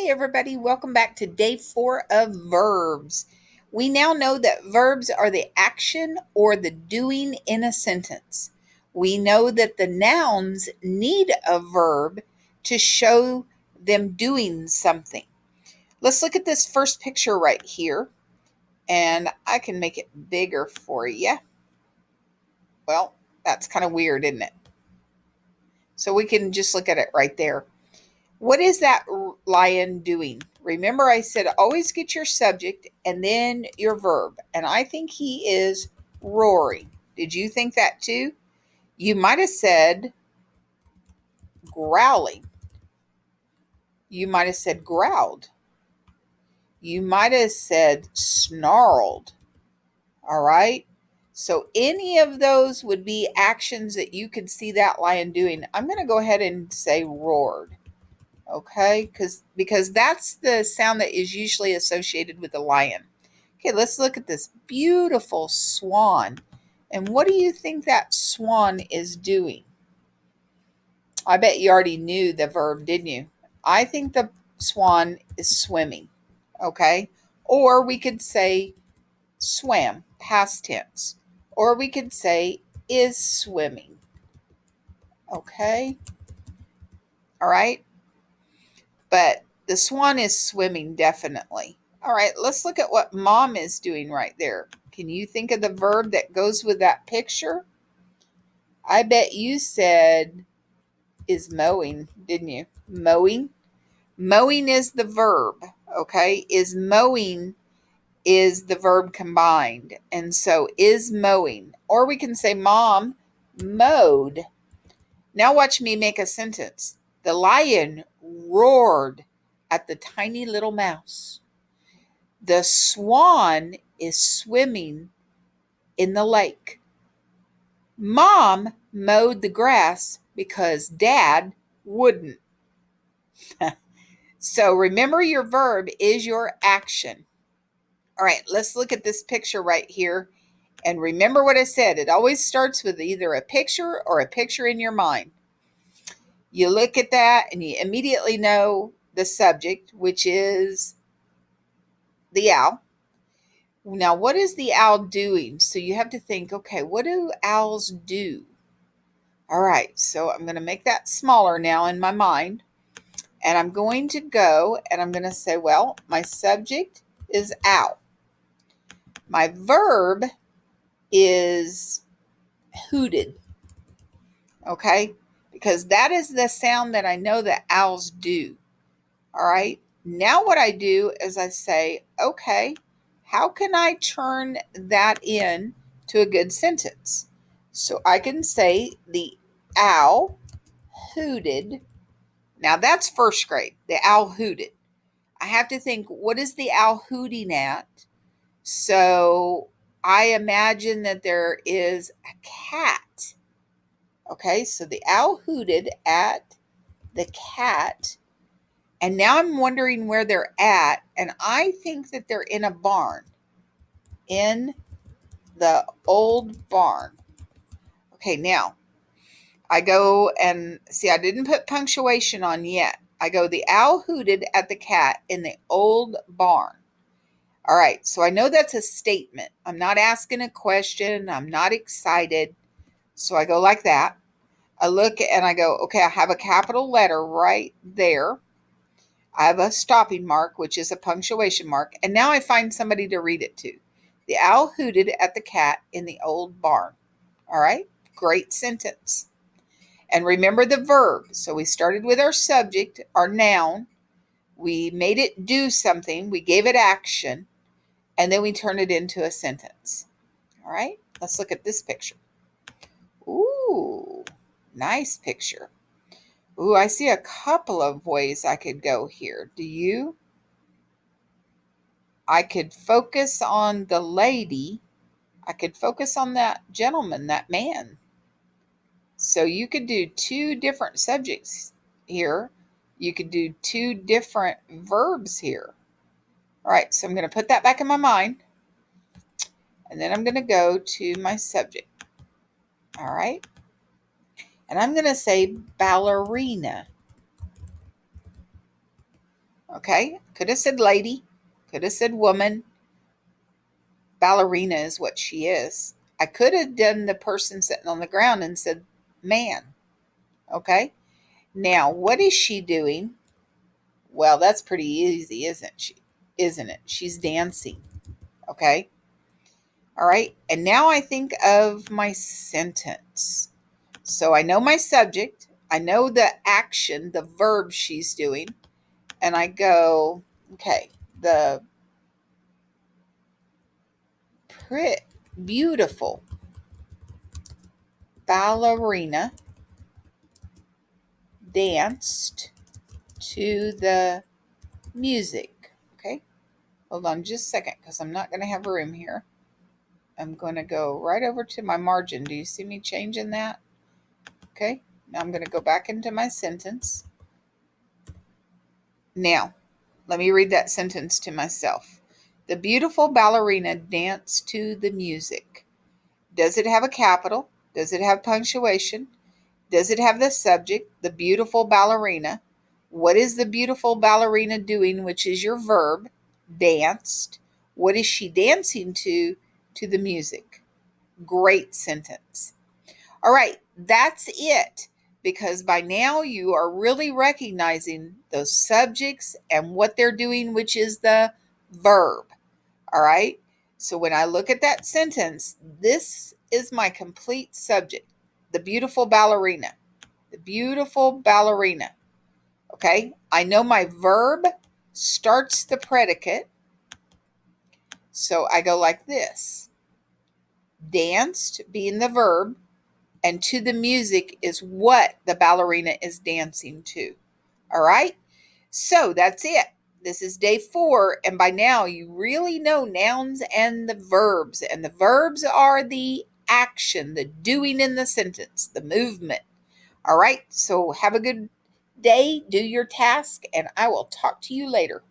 Hey everybody, welcome back to day 4 of verbs. We now know that verbs are the action or the doing in a sentence. We know that the nouns need a verb to show them doing something. Let's look at this first picture right here, and I can make it bigger for you. Well, that's kind of weird, isn't it? So we can just look at it right there. What is that lion doing? Remember, I said always get your subject and then your verb. And I think he is roaring. Did you think that too? You might have said growling. You might have said growled. You might have said snarled. All right. So any of those would be actions that you could see that lion doing. I'm going to go ahead and say roared. Okay, because that's the sound that is usually associated with the lion. Okay, let's look at this beautiful swan. And what do you think that swan is doing? I bet you already knew the verb, didn't you? I think the swan is swimming. Okay, or we could say swam, past tense, or we could say is swimming. Okay, all right. But the swan is swimming, definitely. All right, let's look at what mom is doing right there. Can you think of the verb that goes with that picture? I bet you said is mowing, didn't you? Mowing. Mowing is the verb, okay? Is mowing is the verb combined. And so is mowing. Or we can say mom mowed. Now watch me make a sentence. The lion roared at the tiny little mouse. The swan is swimming in the lake. Mom mowed the grass because Dad wouldn't. So remember, your verb is your action. All right, let's look at this picture right here. And remember what I said. It always starts with either a picture or a picture in your mind. You look at that and you immediately know the subject, which is the owl. Now, what is the owl doing? So you have to think, okay, what do owls do? All right, so I'm going to make that smaller now in my mind. And I'm going to go and I'm going to say, well, my subject is owl. My verb is hooted. Okay, because that is the sound that I know that owls do. All right, now what I do is I say, okay, how can I turn that in to a good sentence? So I can say the owl hooted. Now that's first grade. The owl hooted. I have to think, what is the owl hooting at? So I imagine that there is a cat. Okay, so the owl hooted at the cat. And now I'm wondering where they're at. And I think that they're in a barn. In the old barn. Okay, now I go and see, I didn't put punctuation on yet. I go, the owl hooted at the cat in the old barn. All right, so I know that's a statement. I'm not asking a question. I'm not excited. So I go like that. I look and I go, okay, I have a capital letter right there. I have a stopping mark, which is a punctuation mark. And now I find somebody to read it to. The owl hooted at the cat in the old barn. All right, great sentence. And remember the verb. So we started with our subject, our noun. We made it do something. We gave it action. And then we turned it into a sentence. All right, let's look at this picture. Ooh, nice picture. Ooh, I see a couple of ways I could go here. Do you? I could focus on the lady. I could focus on that gentleman, that man. So you could do two different subjects here. You could do two different verbs here. All right, so I'm going to put that back in my mind. And then I'm going to go to my subject. All right. And I'm going to say ballerina. Okay, could have said lady, could have said woman. Ballerina is what she is. I could have done the person sitting on the ground and said man. Okay, now what is she doing? Well, that's pretty easy, isn't she? Isn't it? She's dancing. Okay. All right. And now I think of my sentence. So I know my subject, I know the action, the verb she's doing, and I go, okay, the beautiful ballerina danced to the music. Okay. Hold on just a second because I'm not going to have room here. I'm going to go right over to my margin. Do you see me changing that? Okay. Now I'm going to go back into my sentence. Now, let me read that sentence to myself. The beautiful ballerina danced to the music. Does it have a capital? Does it have punctuation? Does it have the subject, the beautiful ballerina? What is the beautiful ballerina doing, which is your verb, danced? What is she dancing to? To the music. Great sentence. All right, that's it. Because by now you are really recognizing those subjects and what they're doing, which is the verb. All right. So when I look at that sentence, this is my complete subject. The beautiful ballerina. The beautiful ballerina. Okay. I know my verb starts the predicate. So I go like this. Danced being the verb, and to the music is what the ballerina is dancing to. All right. So that's it. This is day 4. And by now you really know nouns and the verbs. And the verbs are the action, the doing in the sentence, the movement. All right. So have a good day. Do your task. And I will talk to you later.